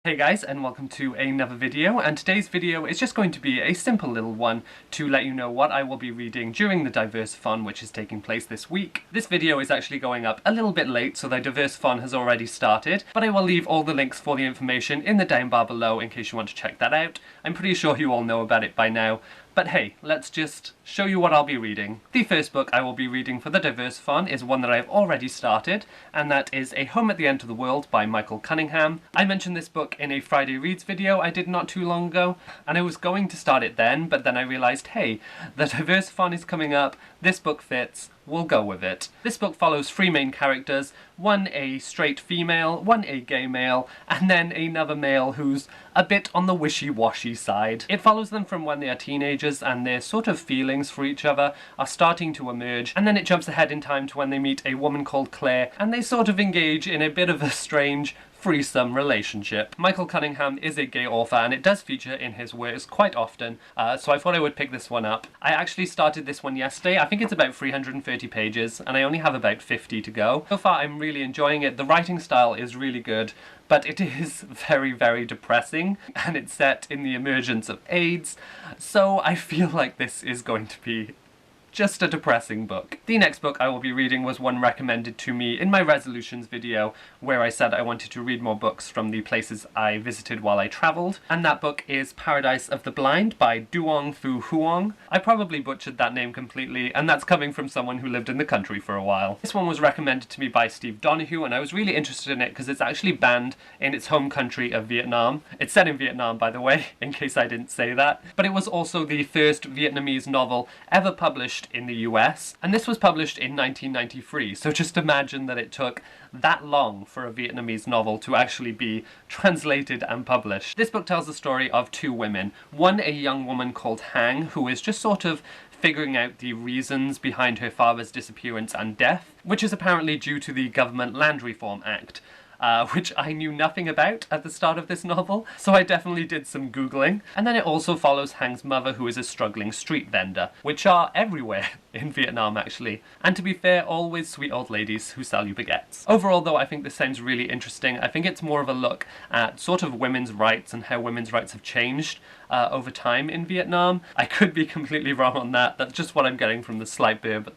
Hey guys, and welcome to another video, and today's video is just going to be a simple little one to let you know what I will be reading during the Diversathon, which is taking place this week. This video is actually going up a little bit late, so the Diversathon has already started, but I will leave all the links for the information in the down bar below in case you want to check that out. I'm pretty sure you all know about it by now, but hey, let's just show you what I'll be reading. The first book I will be reading for the Diversathon is one that I've already started, and that is A Home at the End of the World by Michael Cunningham. I mentioned this book in a Friday Reads video I did not too long ago, and I was going to start it then, but then I realised, hey, the Diversathon is coming up, this book fits, we'll go with it. This book follows three main characters, one a straight female, one a gay male, and then another male who's a bit on the wishy-washy side. It follows them from when they are teenagers and their sort of feelings for each other are starting to emerge, and then it jumps ahead in time to when they meet a woman called Claire and they sort of engage in a bit of a strange threesome relationship. Michael Cunningham is a gay author and it does feature in his works quite often, so I thought I would pick this one up. I actually started this one yesterday. I think it's about 330 pages and I only have about 50 to go. So far I'm really enjoying it. The writing style is really good, but it is very, very depressing, and it's set in the emergence of AIDS, so I feel like this is going to be just a depressing book. The next book I will be reading was one recommended to me in my resolutions video, where I said I wanted to read more books from the places I visited while I travelled, and that book is Paradise of the Blind by Duong Phu Huong. I probably butchered that name completely, and that's coming from someone who lived in the country for a while. This one was recommended to me by Steve Donahue, and I was really interested in it because it's actually banned in its home country of Vietnam. It's set in Vietnam, by the way, in case I didn't say that. But it was also the first Vietnamese novel ever published in the US, and this was published in 1993, so just imagine that it took that long for a Vietnamese novel to actually be translated and published. This book tells the story of two women. One, a young woman called Hang, who is just sort of figuring out the reasons behind her father's disappearance and death, which is apparently due to the Government Land Reform Act. Which I knew nothing about at the start of this novel, so I definitely did some googling. And then it also follows Hang's mother, who is a struggling street vendor, which are everywhere in Vietnam actually. And to be fair, always sweet old ladies who sell you baguettes. Overall though, I think this sounds really interesting. I think it's more of a look at sort of women's rights and how women's rights have changed over time in Vietnam. I could be completely wrong on that, that's just what I'm getting from the slight blurb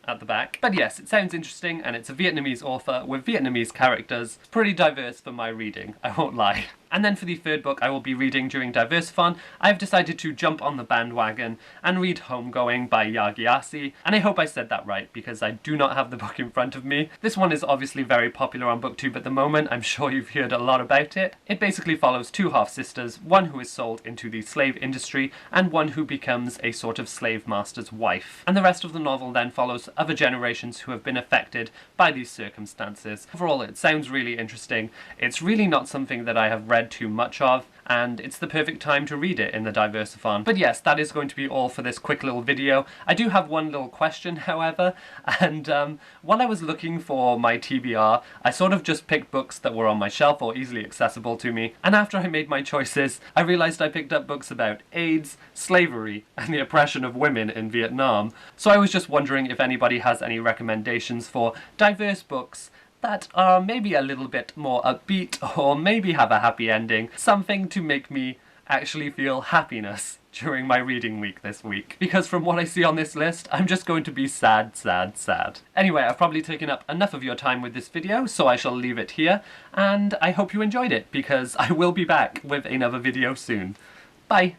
at the back. But yes, it sounds interesting, and it's a Vietnamese author with Vietnamese characters. It's pretty diverse for my reading, I won't lie. And then for the third book I will be reading during Diversathon, I've decided to jump on the bandwagon and read Homegoing by Yagyasi, and I hope I said that right because I do not have the book in front of me. This one is obviously very popular on BookTube at the moment. I'm sure you've heard a lot about it. It basically follows two half-sisters, one who is sold into the slave industry and one who becomes a sort of slave master's wife. And the rest of the novel then follows other generations who have been affected by these circumstances. Overall, it sounds really interesting. It's really not something that I have read too much of, and it's the perfect time to read it in the Diversathon. But yes, that is going to be all for this quick little video. I do have one little question, however, and while I was looking for my TBR, I sort of just picked books that were on my shelf or easily accessible to me, and after I made my choices, I realised I picked up books about AIDS, slavery, and the oppression of women in Vietnam. So I was just wondering if anybody has any recommendations for diverse books that are maybe a little bit more upbeat, or maybe have a happy ending. Something to make me actually feel happiness during my reading week this week. Because from what I see on this list, I'm just going to be sad, sad, sad. Anyway, I've probably taken up enough of your time with this video, so I shall leave it here, and I hope you enjoyed it, because I will be back with another video soon. Bye!